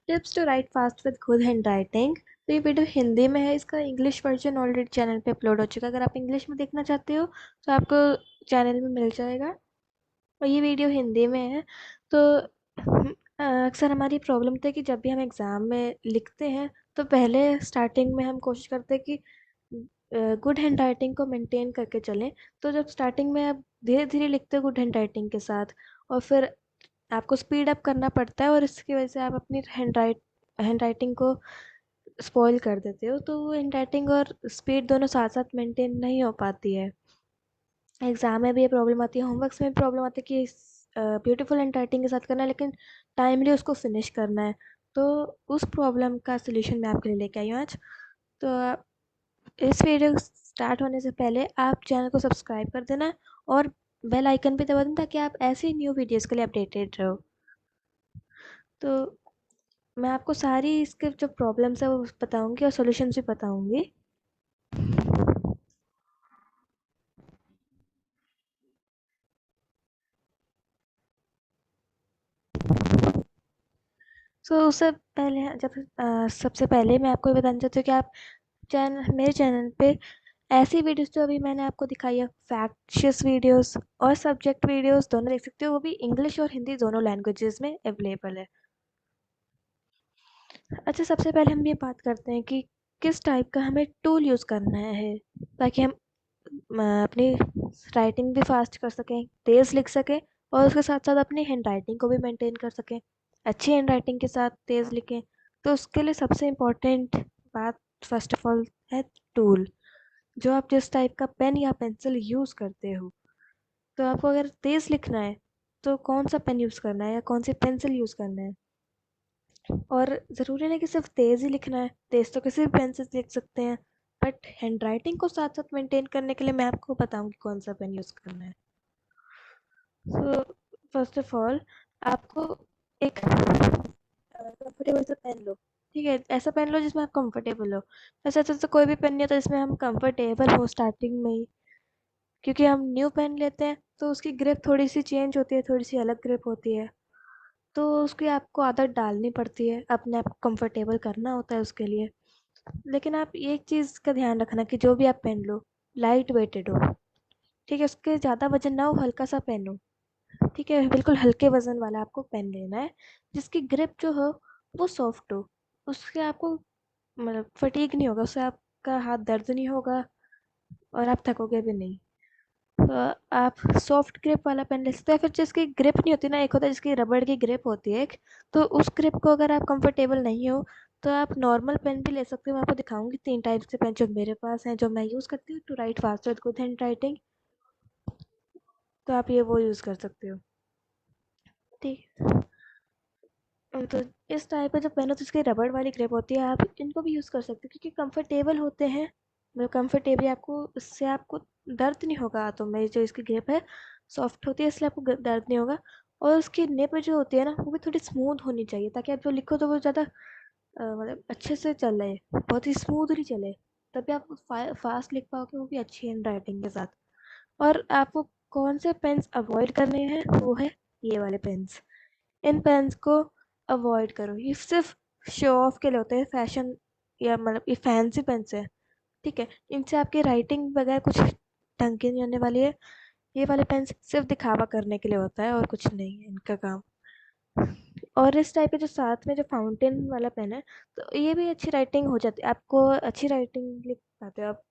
Tips to write fast with good handwriting. तो ये video Hindi में है, इसका इंग्लिश वर्जन ऑलरेडी चैनल पे अपलोड हो चुका है। अगर आप इंग्लिश में देखना चाहते हो तो आपको चैनल में मिल जाएगा, और ये वीडियो हिंदी में है। तो अक्सर हमारी प्रॉब्लम होती है कि जब भी हम एग्ज़ाम में लिखते हैं तो पहले स्टार्टिंग में हम कोशिश करते हैं कि गुड हैंड राइटिंग को मेंटेन करके चलें। तो जब स्टार्टिंग में आप धीरे धीरे लिखते हो गुड हैंड राइटिंग के साथ, और फिर आपको स्पीड अप करना पड़ता है, और इसकी वजह से आप अपनी हैंड राइटिंग को स्पॉइल कर देते हो। तो वो हैंड राइटिंग और स्पीड दोनों साथ साथ मेंटेन नहीं हो पाती है। एग्ज़ाम में भी ये प्रॉब्लम आती है, होमवर्क्स में भी प्रॉब्लम आती है कि ब्यूटीफुल हैंड राइटिंग के साथ करना है लेकिन टाइमली उसको फिनिश करना है। तो उस प्रॉब्लम का सलूशन मैं आपके लिए लेके आई हूँ आज। तो इस वीडियो स्टार्ट होने से पहले आप चैनल को सब्सक्राइब कर देना और बेल आइकन भी दबा देना, ताकि आप ऐसी न्यू वीडियोस के लिए अपडेटेड रहो। तो मैं आपको सारी इसके जो प्रॉब्लम्स है वो बताऊंगी और सॉल्यूशंस भी बताऊंगी। सो उससे पहले सबसे पहले मैं आपको ये बताना चाहती हूँ कि आप मेरे चैनल पे ऐसी वीडियोस जो अभी मैंने आपको दिखाई है, फैक्शियस वीडियोस और सब्जेक्ट वीडियोस दोनों देख सकते हो। वो भी इंग्लिश और हिंदी दोनों लैंग्वेजेस में अवेलेबल है। अच्छा, सबसे पहले हम ये बात करते हैं कि किस टाइप का हमें टूल यूज़ करना है, ताकि हम अपनी राइटिंग भी फास्ट कर सकें, तेज़ लिख सकें, और उसके साथ साथ अपनी हैंड राइटिंग को भी मेंटेन कर सकें, अच्छी हैंड राइटिंग के साथ तेज़ लिखें। तो उसके लिए सबसे इम्पोर्टेंट बात फर्स्ट ऑफ ऑल है टूल। जो आप जिस टाइप का पेन या पेंसिल यूज़ करते हो, तो आपको अगर तेज़ लिखना है तो कौन सा पेन यूज़ करना है या कौन सी पेंसिल यूज़ करना है। और ज़रूरी नहीं कि सिर्फ तेज़ ही लिखना है, तेज़ तो किसी भी पेन से लिख सकते हैं, बट हैंड राइटिंग को साथ साथ मेंटेन करने के लिए मैं आपको बताऊंगी कौन सा पेन यूज़ करना है। सो फर्स्ट ऑफ ऑल आपको एक कंफर्टेबल सा पेन लो। ठीक है, ऐसा पेन लो जिसमें आप कंफर्टेबल हो। ऐसा तो कोई भी पेन नहीं होता जिसमें हम कंफर्टेबल हो स्टार्टिंग में ही, क्योंकि हम न्यू पेन लेते हैं तो उसकी ग्रिप थोड़ी सी चेंज होती है, थोड़ी सी अलग ग्रिप होती है। तो उसकी आपको आदत डालनी पड़ती है, अपने आप को कंफर्टेबल करना होता है उसके लिए। लेकिन आप एक चीज़ का ध्यान रखना कि जो भी आप पेन लो लाइट वेटेड हो। ठीक है, उसके ज़्यादा वजन ना हो, हल्का सा पेन हो। ठीक है, बिल्कुल हल्के वजन वाला आपको पेन लेना है, जिसकी ग्रिप जो हो वो सॉफ्ट हो। उससे आपको मतलब फटीग नहीं होगा, उससे आपका हाथ दर्द नहीं होगा और आप थकोगे भी नहीं। तो आप सॉफ्ट ग्रिप वाला पेन ले सकते हैं, फिर जिसकी ग्रिप नहीं होती ना, एक होता है जिसकी रबड़ की ग्रिप होती है एक। तो उस ग्रिप को अगर आप कंफर्टेबल नहीं हो तो आप नॉर्मल पेन भी ले सकते हो। मैं आपको दिखाऊंगी 3 टाइप्स के पेन जो मेरे पास हैं, जो मैं यूज़ करती हूँ to write fast with good handwriting. तो आप ये वो यूज़ कर सकते हो। ठीक। तो इस टाइप का जो पेन होता है जिसकी रबड़ वाली ग्रिप होती है, आप इनको भी यूज़ कर सकते हो क्योंकि कंफर्टेबल होते हैं। मतलब कंफर्टेबल आपको, इससे आपको दर्द नहीं होगा हाथों में। जो इसकी ग्रिप है सॉफ्ट होती है, इसलिए आपको दर्द नहीं होगा। और उसकी निब जो होती है ना, वो भी थोड़ी स्मूथ होनी चाहिए, ताकि आप जो लिखो तो वो ज़्यादा मतलब अच्छे से चले, बहुत ही स्मूथली चले। तभी आप फास्ट लिख पाओगे, वो भी अच्छी हैंड राइटिंग के साथ। और आपको कौन से पेन्स अवॉइड करने हैं, वो है ये वाले पेन्स। इन पेन्स को अवॉइड करो, ये सिर्फ शो ऑफ के लिए होते हैं, फैशन या मतलब ये फैंसी पेन्स है। ठीक है, इनसे आपकी राइटिंग वगैरह कुछ ढंग की नहीं होने वाली है। ये वाले पेन्स सिर्फ दिखावा करने के लिए होता है और कुछ नहीं है इनका काम। और इस टाइप के जो साथ में जो फाउंटेन वाला पेन है, तो ये भी अच्छी राइटिंग हो जाती है, आपको अच्छी राइटिंग लिख पाते हो आप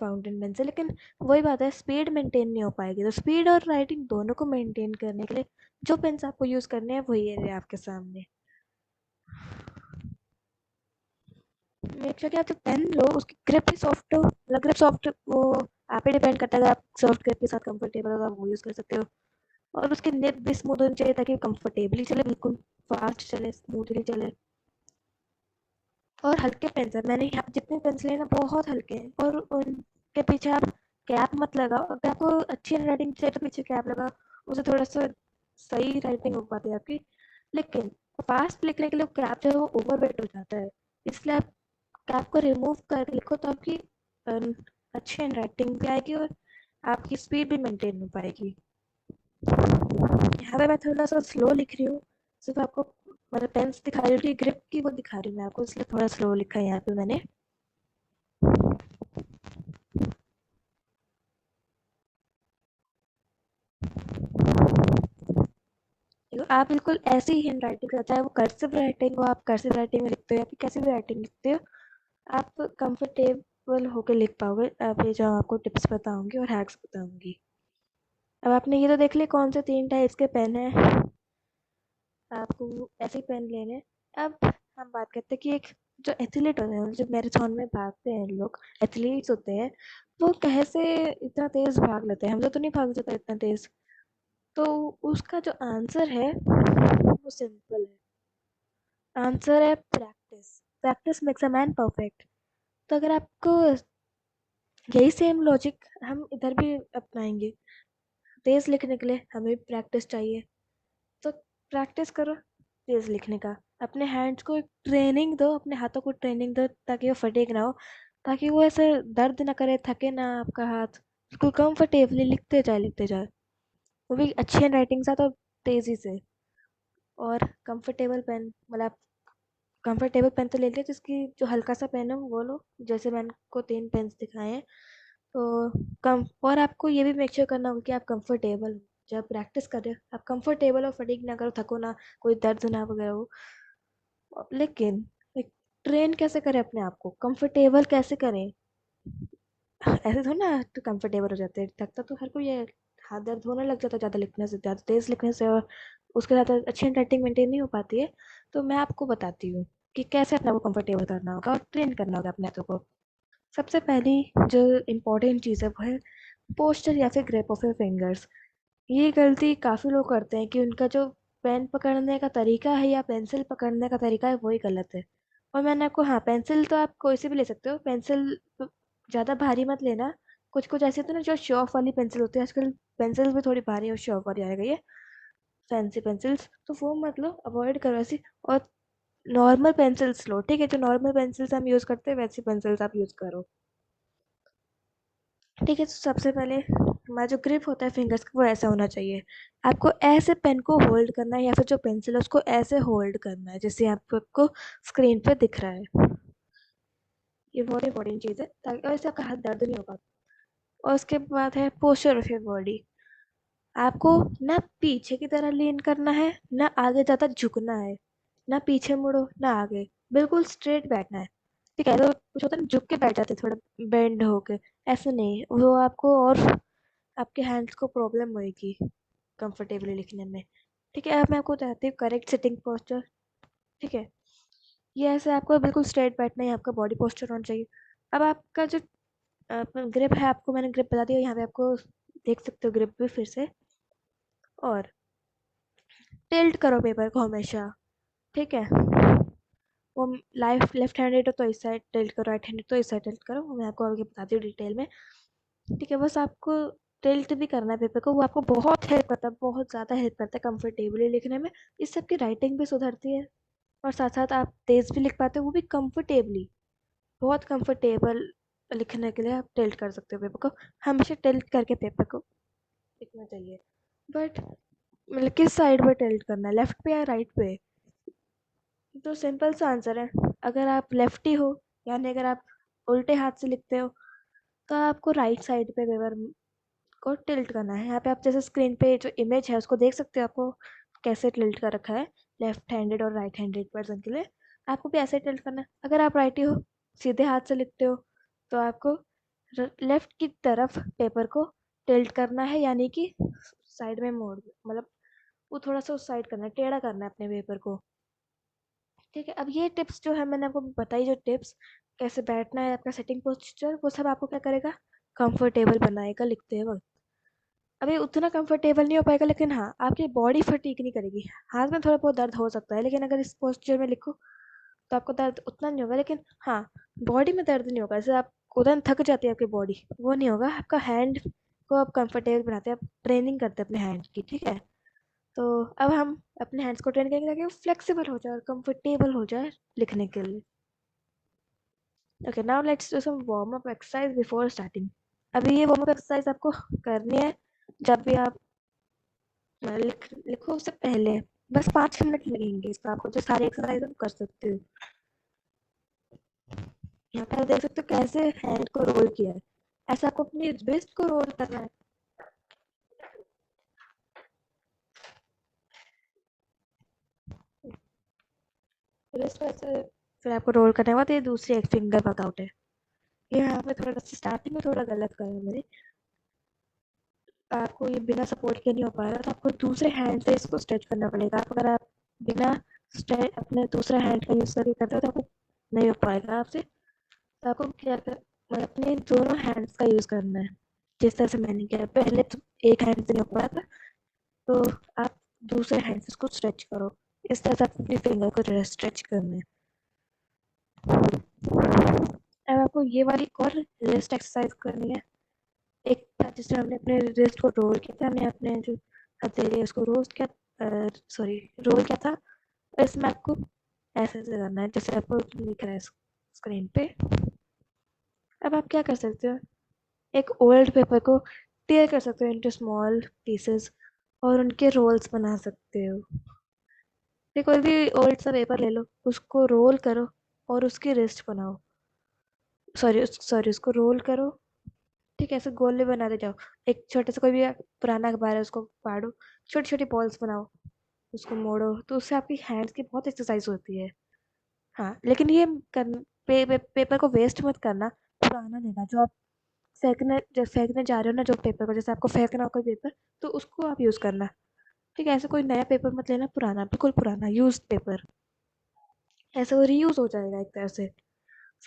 फाउंटेन पेन से। लेकिन वही बात है, स्पीड मेंटेन नहीं हो पाएगी। तो स्पीड और राइटिंग दोनों को मेंटेन करने के लिए जो पेन्स आपको यूज़ करने हैं वही है आपके सामने। मेक श्योर कि आप जो पेन लो उसकी ग्रिप भी सॉफ्ट हो। मतलब ग्रिप सॉफ्ट वो आप पे डिपेंड करता है, अगर आप सॉफ्ट ग्रिप के साथ कंफर्टेबल हो तो आप वो यूज़ कर सकते हो। और उसकी निब भी स्मूथ होनी चाहिए, ताकि कंफर्टेबली चले, बिल्कुल फास्ट चले, स्मूथली चले। और हल्के पेन्सिल, मैंने यहाँ जितने पेंसिल है ना बहुत हल्के हैं, और उनके पीछे आप कैप मत लगाओ। अगर आपको अच्छी राइटिंग चाहिए तो पीछे कैप लगाओ, उससे थोड़ा सा सही राइटिंग हो पाती है आपकी। लेकिन फास्ट लिखने के लिए कैप जो है वो ओवरवेट हो जाता है, इसलिए आप कैप को रिमूव करके लिखो तो आपकी अच्छी हैंड राइटिंग भी आएगी और आपकी स्पीड भी मेंटेन हो पाएगी। यहाँ पे मैं थोड़ा सा स्लो लिख रही हूँ, सिर्फ आपको मतलब पेन्स दिखा रही हूँ कि ग्रिप की वो दिखा रही हूँ मैं आपको, इसलिए थोड़ा स्लो लिखा है यहाँ पे मैंने। देखो, आप बिल्कुल ऐसी ही हैंड राइटिंग का, चाहे वो कर्सिव राइटिंग हो, आप कर्सिव राइटिंग में लिखते हो या फिर कैसी भी राइटिंग लिखते हो, आप कंफर्टेबल होकर लिख पाओगे। अब ये जो आपको टिप्स बताऊंगी और हैक्स बताऊंगी। अब आपने ये तो देख लिया कौन से 3 टाइप्स के पेन है, आपको ऐसे ही पेन लेने हैं। अब हम बात करते हैं कि एक जो एथलीट होते हैं, जो मैराथन में भागते हैं लोग, एथलीट्स होते हैं, वो कैसे इतना तेज भाग लेते हैं, हम लोग तो नहीं भाग सकते इतना तेज। तो उसका जो आंसर है वो सिंपल है। आंसर है practice. Practice makes a man perfect. तो अगर आपको यही सेम लॉजिक हम इधर भी अपनाएंगे, तेज लिखने के लिए हमें प्रैक्टिस चाहिए, तो प्रैक्टिस करो तेज लिखने का। अपने हैंड्स को ट्रेनिंग दो, अपने हाथों को ट्रेनिंग दो, ताकि वो फटेग ना हो, ताकि वो ऐसे दर्द ना करे, थके ना आपका हाथ, बिल्कुल कंफर्टेबली लिखते जाए, वो भी अच्छी हैंड राइटिंग के साथ और तेजी से। और कंफर्टेबल पेन, मतलब कंफर्टेबल पेन तो ले लिया, जिसकी जो हल्का सा पेन है वो लो, जैसे मैंने को 3 पेन्स दिखाए हैं। तो कम, और आपको ये भी मेक श्योर करना होगा कि आप कंफर्टेबल हो जब प्रैक्टिस कर रहे हो, आप कंफर्टेबल हो, फटीग ना करो, थको ना, कोई दर्द ना वगैरह हो। लेकिन एक ट्रेन कैसे करें अपने आप को, कंफर्टेबल कैसे करें? ऐसे थोड़ा ना तो कंफर्टेबल हो जाते हैं, थकता तो हर कोई है, हाथ दर्द होने लग जाता है ज़्यादा लिखने से, ज़्यादा तेज लिखने से, और उसके साथ अच्छी हैंडराइटिंग मेंटेन नहीं हो पाती है। तो मैं आपको बताती हूँ कि कैसे अपने आप को कंफर्टेबल करना होगा और ट्रेन करना होगा अपने आप को। सबसे पहली जो इम्पोर्टेंट चीज़ है वो है पोस्चर या फिर ग्रिप ऑफ योर फिंगर्स। ये गलती काफ़ी लोग करते हैं कि उनका जो पेन पकड़ने का तरीका है या पेंसिल पकड़ने का तरीका है वही गलत है। और मैंने आपको, हाँ, पेंसिल तो आप कोई सी भी ले सकते हो, पेंसिल ज़्यादा भारी मत लेना। कुछ कुछ ऐसे होते हैं ना जो शो ऑफ वाली पेंसिल होती है, आजकल पेंसिल भी थोड़ी भारी और शो ऑफ वाली आ गई है, फैंसी पेंसिल्स, तो वो मत लो, अवॉइड करो ऐसी। और नॉर्मल पेंसिल्स लो, ठीक है, जो नॉर्मल पेंसिल्स हम यूज़ करते हैं वैसी पेंसिल्स आप यूज़ करो। ठीक है, तो सबसे पहले हमारा जो ग्रिप होता है फिंगर्स का वो ऐसा होना चाहिए। आपको ऐसे पेन को होल्ड करना है, या फिर जो पेंसिल है उसको ऐसे होल्ड करना है जैसे आपको स्क्रीन पे दिख रहा है। ये बहुत इंपॉर्टेंट चीज़ है, ताकि और इससे आपका हाथ दर्द नहीं होगा। और उसके बाद है पोस्चर ऑफ योर बॉडी। आपको ना पीछे की तरह लीन करना है, ना आगे ज़्यादा झुकना है, ना पीछे मुड़ो ना आगे, बिल्कुल स्ट्रेट बैठना है। ठीक है, तो कुछ होता है ना झुक के बैठ जाते हैं थोड़ा बेंड होके, ऐसे नहीं, वो आपको और आपके हैंड्स को प्रॉब्लम होएगी कंफर्टेबली लिखने में। ठीक है, अब मैं आपको बताती हूँ करेक्ट सिटिंग पोस्चर। ठीक है, ये ऐसे आपको बिल्कुल स्ट्रेट बैठना है, आपका बॉडी पोस्चर होना चाहिए। अब आपका जो ग्रिप है, आपको मैंने ग्रिप बता दिया, यहाँ पे आपको देख सकते हो ग्रिप भी फिर से। और टिल्ट करो पेपर को हमेशा, ठीक है, वो लाइफ लेफ्ट हैंडेड हो तो इस साइड टिल्ट करो, राइट हैंडेड तो इस साइड टिल्ट करो, वो मैं आपको आगे बताती हूँ डिटेल में। ठीक है, बस आपको टिल्ट भी करना है पेपर को, वो आपको बहुत हेल्प करता है, बहुत ज़्यादा हेल्प करता है कंफर्टेबली लिखने में। इससे आपकी राइटिंग भी सुधरती है, और साथ साथ आप तेज़ भी लिख पाते हो, वो भी कंफर्टेबली। बहुत कंफर्टेबल लिखने के लिए आप टिल्ट कर सकते हो पेपर को। हमेशा टिल्ट करके पेपर को लिखना चाहिए। बट मतलब किस साइड पे टिल्ट करना है, लेफ्ट पे या राइट पे? तो सिंपल सा आंसर है, अगर आप लेफ्टी हो, यानी अगर आप उल्टे हाथ से लिखते हो, तो आपको राइट साइड पे पेपर को टिल्ट करना है। यहाँ पे आप जैसे स्क्रीन पे जो इमेज है उसको देख सकते हो, आपको कैसे टिल्ट कर रखा है लेफ्ट हैंडेड और राइट हैंडेड पर्सन के लिए। आपको भी ऐसे टिल्ट करना है। अगर आप राइटी हो, सीधे हाथ से लिखते हो, तो आपको लेफ्ट की तरफ पेपर को टिल्ट करना है, यानी कि साइड में मोड़, मतलब वो थोड़ा सा उस साइड करना है, टेढ़ा करना है अपने पेपर को। ठीक है, अब ये टिप्स जो है मैंने आपको बताई, जो टिप्स कैसे बैठना है, आपका सेटिंग पोस्चर, वो सब आपको क्या करेगा, कंफर्टेबल बनाएगा लिखते वक्त। अभी उतना कंफर्टेबल नहीं हो पाएगा, लेकिन हाँ, आपकी बॉडी फटीग नहीं करेगी। हाथ में थोड़ा बहुत दर्द हो सकता है, लेकिन अगर इस पोस्चर में लिखो तो आपको दर्द उतना नहीं होगा, लेकिन हाँ, बॉडी में दर्द नहीं होगा। जैसे आप उधर थक जाती है आपकी बॉडी, वो नहीं होगा। आपका हैंड को आप कंफर्टेबल बनाते हैं, आप ट्रेनिंग करते हैं अपने हैंड की। ठीक है, तो अब हम अपने हैंड्स को ट्रेन करेंगे ताकि वो फ्लेक्सिबल हो जाए और कंफर्टेबल हो जाए लिखने के लिए। Okay, now let's do some warm up exercise before starting. अभी ये वार्म अप एक्सरसाइज आपको करनी है जब भी आप लिखो उससे पहले। बस 5 मिनट लगेंगे इसका, आपको जो सारे एक्सरसाइज आप कर सकते हो। यहाँ पे आप देख सकते हो कैसे हैंड को रोल किया है, ऐसे आपको अपनी रिस्ट को रोल करना है। रिस्ट को ऐसे फिर आपको रोल करने के बाद ये दूसरी एक फिंगर वर्कआउट है। ये यहाँ पे थोड़ा सा स्टार्टिंग में थोड़ा गलत करा मैंने, आपको ये बिना सपोर्ट के नहीं हो पा रहा, तो आपको दूसरे हैंड से इसको स्ट्रेच करना पड़ेगा। आप अगर आप बिना स्ट्रेच अपने दूसरे हैंड का यूज करके करते हो तो आपको नहीं हो पाएगा आपसे। तो आपको क्या कर मतलब अपने दोनों हैंड्स का यूज करना है, जिस तरह से मैंने किया पहले। तो एक हैंड से नहीं हो पा रहा था, तो आप दूसरे हैंड से इसको स्ट्रेच करो। इस तरह से आप अपनी फिंगर को स्ट्रेच करना है। अब आपको ये वाली एक और रिस्ट एक्सरसाइज करनी है। एक था जिसमें हमने अपने रिस्ट को रोल किया था, हमने अपने जो हथेली है उसको रोस्ट किया, सॉरी रोल किया था। इसमें आपको ऐसे ऐसे करना है जैसे आपको दिख रहा है स्क्रीन पे। अब आप क्या कर सकते हो, एक ओल्ड पेपर को टेयर कर सकते हो इनटू स्मॉल पीसेस और उनके रोल्स बना सकते हो। फिर कोई भी ओल्ड सा पेपर ले लो, उसको रोल करो और उसकी रिस्ट बनाओ। सॉरी उसको रोल करो, ठीक है, ऐसे गोले बनाते जाओ। एक छोटे से कोई भी पुराना अखबार है उसको फाड़ो, छोटी छोटी बॉल्स बनाओ, उसको मोड़ो, तो उससे आपकी हैंड्स की बहुत एक्सरसाइज होती है। हाँ, लेकिन ये पेपर को वेस्ट मत करना, पुराना लेना जो आप फेंकने जा रहे हो ना, जो पेपर को जैसे आपको फेंकना हो कोई पेपर, तो उसको आप यूज करना। ठीक है, ऐसे कोई नया पेपर मत लेना, पुराना बिल्कुल पुराना यूज पेपर, ऐसे वो रीयूज हो जाएगा एक तरह से।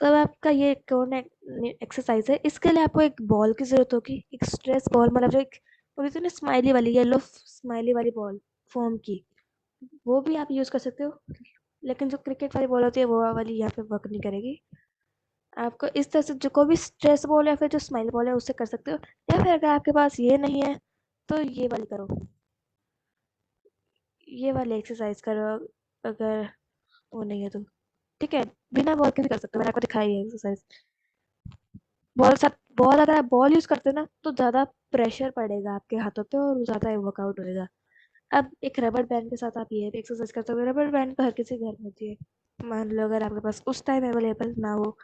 सब आपका ये कोर एक्सरसाइज है। इसके लिए आपको एक बॉल की जरूरत होगी, एक स्ट्रेस बॉल, मतलब जो एक वो कहते हैं ना स्माइली वाली, येलो स्माइली वाली बॉल फोम की, वो भी आप यूज कर सकते हो। लेकिन जो क्रिकेट वाली बॉल होती है वो वाली यहाँ पे वर्क नहीं करेगी। आपको इस तरह से जो कोई भी स्ट्रेस बॉल या फिर जो स्माइल बॉल है उससे कर सकते हो, या फिर अगर आपके पास ये नहीं है तो ये वाली करो, ये वाली एक्सरसाइज करो, अगर वो नहीं है तो। ठीक है, बिना बॉल के भी कर सकते हो, मैंने आपको दिखाई है एक्सरसाइज। बॉल अगर आप बॉल यूज करते हो ना तो ज्यादा प्रेशर पड़ेगा आपके हाथों पे और ज्यादा वर्कआउट होएगा। अब एक रबर बैंड के साथ आप ये भी एक्सरसाइज कर सकते हो। रबर बैंड तो हर किसी के घर में होती है, मान लो अगर आपके पास उस टाइम अवेलेबल ना हो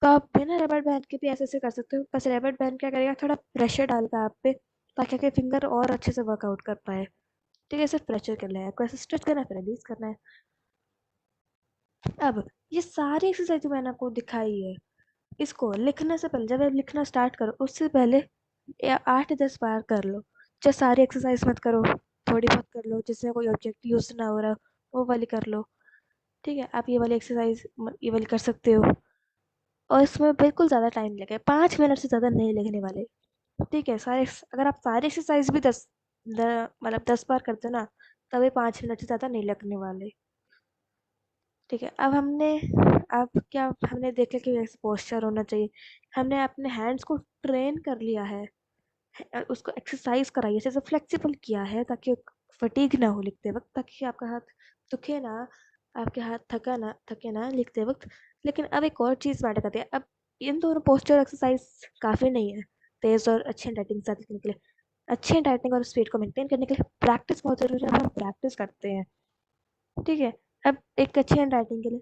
तो आप बिना रबर बैंड के भी ऐसे ऐसे कर सकते हो। बस रबर बैंड क्या करेगा, थोड़ा प्रेशर डालेगा आप पे, ताकि आपके फिंगर और अच्छे से वर्कआउट कर पाए। ठीक है, सिर्फ प्रेशर करना है आपको, ऐसे स्ट्रेच करना है फिर रिलीज करना है। अब ये सारी एक्सरसाइज जो मैंने आपको दिखाई है, इसको लिखने से पहले, जब आप लिखना स्टार्ट करो उससे पहले 8 10 बार कर लो। जो सारी एक्सरसाइज मत करो, थोड़ी बहुत कर लो, जिसमें कोई ऑब्जेक्ट यूज ना हो रहा, वो वाली कर लो। ठीक है, आप ये वाली एक्सरसाइज ये वाली कर सकते हो, और इसमें बिल्कुल ज़्यादा टाइम लगेगा, 5 मिनट से ज़्यादा नहीं लगने वाले। ठीक है, अगर आप सारे एक्सरसाइज भी मतलब 10 बार करते हो ना, तभी 5 मिनट से ज़्यादा नहीं लगने वाले। ठीक है, अब क्या हमने देख लिया कि ऐसे पोस्चर होना चाहिए, हमने अपने हैंड्स को ट्रेन कर लिया है, उसको एक्सरसाइज कराई है, जैसे फ्लेक्सिबल किया है ताकि फटीग ना हो लिखते वक्त, ताकि आपका हाथ दुखे ना, आपके हाथ थके ना लिखते वक्त। लेकिन अब एक और चीज़ मैटर करती है। अब इन दोनों पोस्चर एक्सरसाइज काफ़ी नहीं है तेज और अच्छी हैंडराइटिंग के साथ लिखने के लिए। अच्छी हैंडराइटिंग और स्पीड को मेंटेन करने के लिए प्रैक्टिस बहुत जरूरी है, हम प्रैक्टिस करते हैं। ठीक है, अब एक अच्छी हैंडराइटिंग के लिए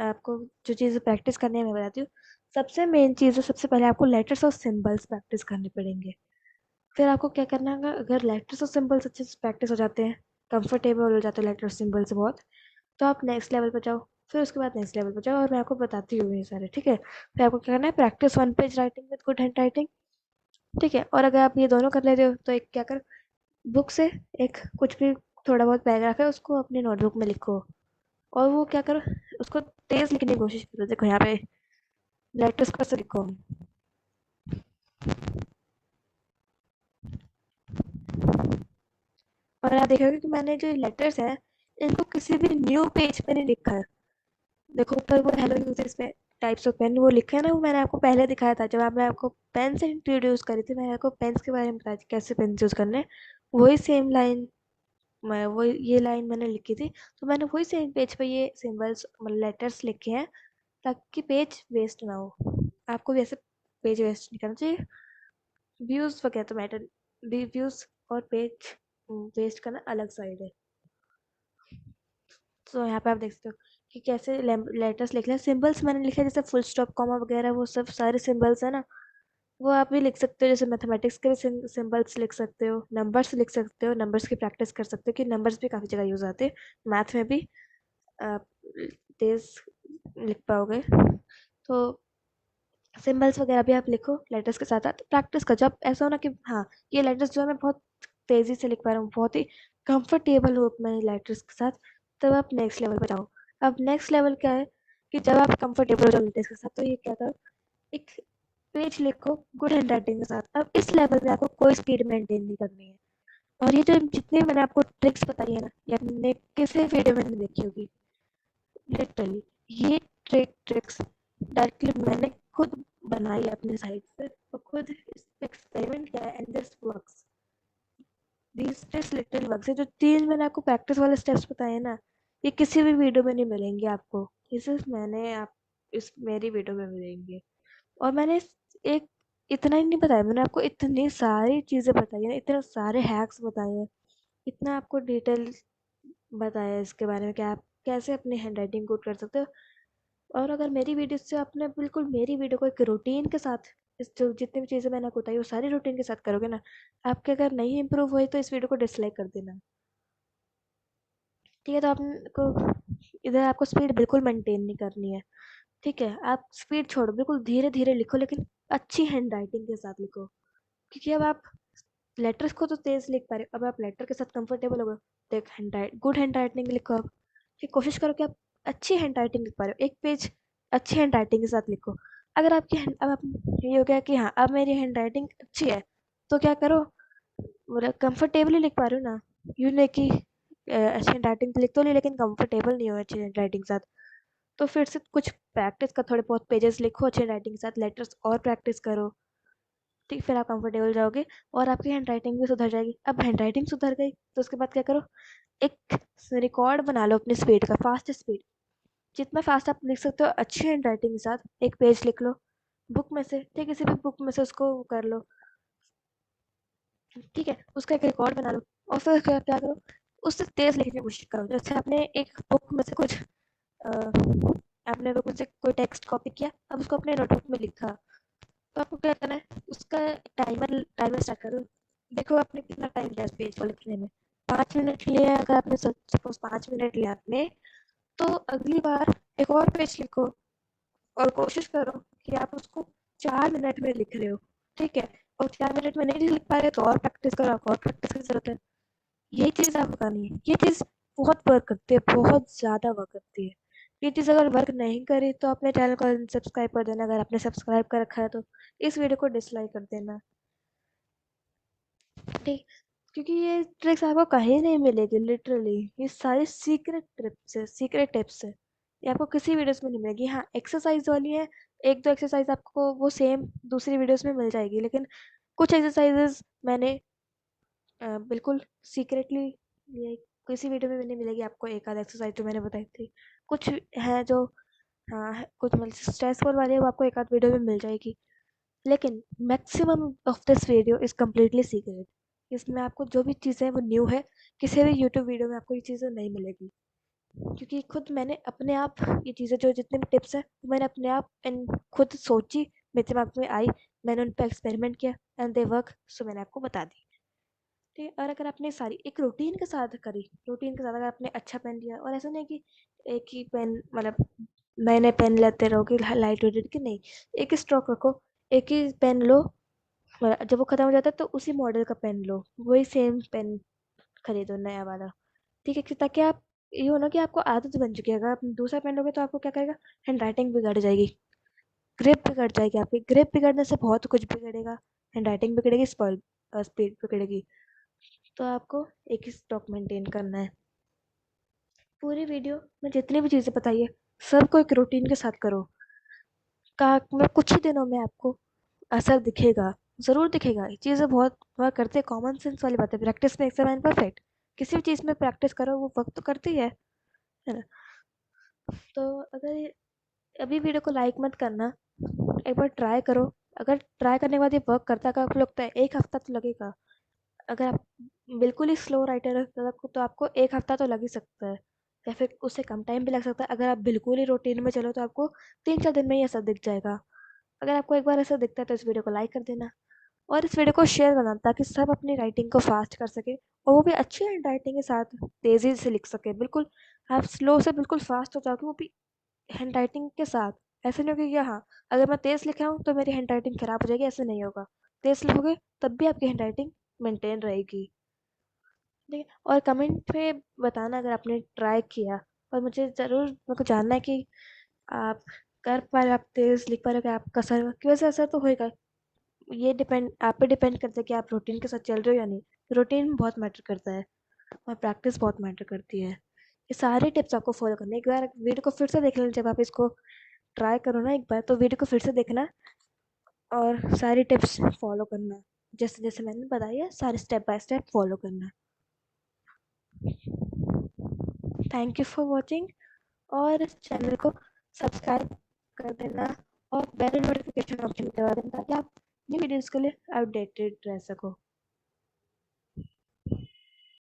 आपको जो चीज़ प्रैक्टिस करने में मैं बताती हूँ। सबसे मेन चीज़ है, सबसे पहले आपको लेटर्स और सिंबल्स प्रैक्टिस करने पड़ेंगे। फिर आपको क्या करना होगा, अगर लेटर्स और सिंबल्स अच्छे से प्रैक्टिस हो जाते हैं, कंफर्टेबल हो जाते हैं लेटर सिंबल से बहुत, तो आप नेक्स्ट लेवल पर जाओ। फिर उसके बाद नेक्स्ट लेवल पर जाओ, और मैं आपको बताती हूँ ये सारे। ठीक है, फिर आपको क्या करना है, practice 1 page writing with good hand writing. ठीक है, और अगर आप ये दोनों कर लेते हो तो एक क्या कर, बुक से एक कुछ भी थोड़ा बहुत पैराग्राफ है उसको अपनी नोटबुक में लिखो, और वो क्या करो, उसको तेज लिखने की कोशिश करो। देखो यहाँ पे लेटर्स को ऐसे लिखो, और आप देखोगे कि मैंने जो लेटर्स हैं इनको किसी भी न्यू पेज पे नहीं लिखा है। देखो ऊपर वो हेलो यूजर्स पे टाइप्स ऑफ पेन वो लिखा है ना, वो मैंने आपको पहले दिखाया था, जब मैं आपको पेन से इंट्रोड्यूस करी थी, मैंने आपको पेन्स के बारे में बताया था कैसे पेन यूज करने हैं। वही सेम लाइन, मैं वो ये लाइन मैंने लिखी थी, तो मैंने वही सेम पेज पे ये सिंबल्स मतलब लेटर्स लिखे हैं, ताकि पेज वेस्ट ना हो। आपको भी ऐसे पेज वेस्ट नहीं करना चाहिए। व्यूज वगैरह तो मैटर, व्यूज और पेज वेस्ट करना अलग साइड है। तो यहाँ पे आप देख सकते हो कि कैसे लेटर्स लिख रहे हैं। सिंबल्स मैंने लिखे जैसे फुल स्टॉप, कॉमा वगैरह, वो सब सारे सिंबल्स है ना, वो आप भी लिख सकते हो। जैसे मैथमेटिक्स के भी सिंबल्स लिख सकते हो, नंबर्स लिख सकते हो, नंबर्स की प्रैक्टिस कर सकते हो कि नंबर्स भी काफ़ी जगह यूज़ आते हैं। मैथ में भी आप तेज लिख पाओगे। तो सिंबल्स वगैरह भी आप लिखो लेटर्स के साथ साथ, प्रैक्टिस कर। जब ऐसा हो ना कि हाँ, ये लेटर्स जो है मैं बहुत तेज़ी से लिख पा रहा हूँ, बहुत ही कंफर्टेबल हो अपने लेटर्स के साथ, तब आप नेक्स्ट लेवल पर जाओ। अब नेक्स्ट लेवल क्या है कि जब आप कंफर्टेबल हो जाओ लेटर्स के साथ, तो ये क्या करो, एक पेज लिखो गुड हैंड राइटिंग के साथ। अब इस लेवल पे आपको कोई स्पीड मेंटेन नहीं करनी है। और ये जो जितने मैंने आपको ट्रिक्स बताई है ना, ये आपने किसी वीडियो में नहीं देखी होगी। लिटरली ये ट्रिक्स डायरेक्टली मैंने खुद बनाई है अपने साइट पे, और खुद एक्सपेरिमेंट किया है, and this works. These tricks literally works है। जो 3 मैंने आपको प्रैक्टिस वाले स्टेप्स बताए हैं ना, ये किसी भी वीडियो में नहीं मिलेंगे आपको, ये सिर्फ मैंने आप इस मेरी वीडियो में मिलेंगे। और मैंने एक इतना ही नहीं बताया, मैंने आपको इतनी सारी चीज़ें बताई हैं, इतने सारे हैक्स बताए हैं, इतना आपको डिटेल बताया है इसके बारे में कि आप कैसे अपनी हैंडराइटिंग गुड कर सकते हो। और अगर मेरी वीडियो से आपने बिल्कुल मेरी वीडियो को एक रूटीन के साथ, इस जो जितनी भी चीज़ें मैंने आपको बताई वो सारी रूटीन के साथ करोगे ना, आपके अगर नहीं इम्प्रूव हुई तो इस वीडियो को डिसलाइक कर देना। ठीक है, तो आपको इधर आपको स्पीड बिल्कुल मेंटेन नहीं करनी है। ठीक है, आप स्पीड छोड़ो, बिल्कुल धीरे धीरे लिखो, लेकिन अच्छी हैंड राइटिंग के साथ लिखो। क्योंकि अब आप लेटर्स को तो तेज लिख पा रहे हो, अब आप लेटर के साथ कंफर्टेबल हो गए, तो एक गुड हैंड राइटिंग लिखो। अब फिर कोशिश करो कि आप अच्छी हैंड राइटिंग लिख पा रहे हो, एक पेज अच्छी हैंड राइटिंग के साथ लिखो। अगर आपकी अब आप ये हो गया कि हाँ अब मेरी हैंड राइटिंग अच्छी है, तो क्या करो, मतलब कंफर्टेबली लिख पा रहे हो ना, यू नहीं कि अच्छी हैंड राइटिंग लिख तो ली लेकिन कंफर्टेबल नहीं हो अच्छी हैंड राइटिंग के साथ, तो फिर से कुछ प्रैक्टिस का थोड़े बहुत पेजेस लिखो अच्छी राइटिंग के साथ, लेटर्स और प्रैक्टिस करो। ठीक, फिर आप कंफर्टेबल जाओगे और आपकी हैंड राइटिंग भी सुधर जाएगी। अब हैंड राइटिंग सुधर गई तो उसके बाद क्या करो, एक रिकॉर्ड बना लो अपनी स्पीड का, फास्ट स्पीड, जितना फास्ट आप लिख सकते हो अच्छी हैंड राइटिंग के साथ। एक पेज लिख लो बुक में से, ठीक, किसी भी बुक में से उसको कर लो। ठीक है, उसका एक रिकॉर्ड बना लो, और फिर क्या करो, उससे तेज लिखने की कोशिश करो। जैसे आपने एक बुक में से कुछ आपने कुछ कोई टेक्स्ट कॉपी किया, अब उसको अपने नोटबुक में लिखा, तो आपको क्या करना है, उसका टाइमर टाइमर स्टार्ट करो। देखो आपने कितना टाइम लिया उस पेज को लिखने में, 5 मिनट लिए। अगर आपने सपोज 5 मिनट लिया आपने, तो अगली बार एक और पेज लिखो, और कोशिश करो कि आप उसको 4 मिनट में लिख रहे हो। ठीक है, और 4 मिनट में नहीं लिख पा रहे तो और प्रैक्टिस करो, आपको और प्रैक्टिस की जरूरत है। यही चीज़ आपको करनी है, ये चीज़ बहुत वर्क करती है, बहुत ज़्यादा वर्क करती है। ये चीज़ अगर वर्क नहीं करी तो अपने चैनल को अनसब्सक्राइब कर देना, अगर आपने सब्सक्राइब कर रखा है तो इस वीडियो को डिसलाइक कर देना। ठीक, क्योंकि ये ट्रिक्स आपको कहीं नहीं मिलेगी, लिटरली ये सारी सीक्रेट ट्रिप्स है, सीक्रेट टिप्स है, ये आपको किसी वीडियोस में नहीं मिलेगी। हाँ, एक्सरसाइज वाली है, एक दो एक्सरसाइज आपको वो सेम दूसरी वीडियोस में मिल जाएगी, लेकिन कुछ एक्सरसाइजेस मैंने बिल्कुल सीक्रेटली ये किसी वीडियो में भी नहीं मिलेगी आपको। एक आध एक्सरसाइज जो मैंने बताई थी, कुछ है जो हाँ कुछ मतलब स्ट्रेसफुल वाली है, वो आपको एक आध वीडियो में मिल जाएगी, लेकिन maximum of this video is completely secret. इसमें आपको जो भी चीज़ें वो न्यू है, किसी भी यूट्यूब वीडियो में आपको ये चीज़ें नहीं मिलेगी। क्योंकि खुद मैंने अपने आप ये चीज़ें जो जितने भी टिप्स हैं मैंने अपने आप खुद सोची, मेरे दिमाग में आई, मैंने उन पर एक्सपेरिमेंट किया, एंड दे वर्क, सो मैंने आपको बता दी। ठीक है, और अगर आपने सारी एक रूटीन के साथ करी, रूटीन के साथ अगर आपने अच्छा पेन लिया, और ऐसा नहीं कि एक ही पेन मतलब नए नए पेन लेते रहोगे लाइट वेटेड की, नहीं, एक ही स्ट्रोक रखो, एक ही पेन लो, जब वो खत्म हो जाता है तो उसी मॉडल का पेन लो, वही सेम पेन खरीदो नया वाला। ठीक है, ताकि आप ये हो ना कि आपको आदत बन चुकी है। अगर आप दूसरा पेन लोगे तो आपको क्या करेगा, हैंड राइटिंग बिगड़ जाएगी, ग्रिप बिगड़ जाएगी आपकी, ग्रिप बिगड़ने से बहुत कुछ बिगड़ेगा, हैंड राइटिंग बिगड़ेगी, स्पीड बिगड़ेगी। तो आपको एक ही स्टॉक मेंटेन करना है। पूरी वीडियो में जितनी भी चीज़ें बताई है सबको एक रूटीन के साथ करो, का में कुछ ही दिनों में आपको असर दिखेगा, ज़रूर दिखेगा। ये चीज़ें बहुत वर्क करते हैं, कॉमन सेंस वाली बात है, practice makes a man perfect. किसी भी चीज़ में प्रैक्टिस करो वो वक्त तो करती है ना। तो अगर अभी वीडियो को लाइक मत करना, एक बार ट्राई करो। अगर ट्राई करने के बाद ये वर्क करता है, अगर आपको लगता है 1 हफ्ता तो लगेगा, अगर आप बिल्कुल ही स्लो राइटर है तो आपको 1 हफ्ता तो लग ही सकता है। या फिर उससे कम टाइम भी लग सकता है। अगर आप बिल्कुल ही रूटीन में चलो तो आपको 3-4 दिन में ही ऐसा दिख जाएगा। अगर आपको एक बार ऐसा दिखता है तो इस वीडियो को लाइक कर देना और इस वीडियो को शेयर करना ताकि सब अपनी राइटिंग को फास्ट कर सके और वो भी अच्छी हैंड राइटिंग के साथ तेज़ी से लिख सके। बिल्कुल आप स्लो से बिल्कुल फास्ट हो जाओगे, वो भी हैंड राइटिंग के साथ। ऐसे नहीं होगा कि हाँ, अगर मैं तेज़ लिख रहा हूँ तो मेरी हैंड राइटिंग खराब हो जाएगी, ऐसे नहीं होगा। तेज़ लिखोगे तब भी आपकी हैंड राइटिंग मेंटेन रहेगी। ठीक है, और कमेंट में बताना अगर आपने ट्राई किया, और मुझे ज़रूर मेरे को जानना है कि आप कर पा रहे हो, आप तेज़ लिख पा रहे हो, कि आपका असर की वजह से असर तो होएगा। ये डिपेंड आप पे डिपेंड करता है कि आप रूटीन के साथ चल रहे हो या नहीं। रूटीन बहुत मैटर करता है और प्रैक्टिस बहुत मैटर करती है। ये सारे टिप्स आपको फॉलो करने, एक बार वीडियो को फिर से देख लेना। जब आप इसको ट्राई करो ना एक बार, तो वीडियो को फिर से देखना और सारी टिप्स फॉलो करना। जैसे जैसे मैंने बताई है, सारे स्टेप बाय स्टेप फॉलो करना। थैंक यू फॉर वॉचिंग, और इस चैनल को सब्सक्राइब कर देना और बेल नोटिफिकेशन ऑप्शन दबा देना ताकि आप न्यू वीडियोस के लिए अपडेटेड रह सको।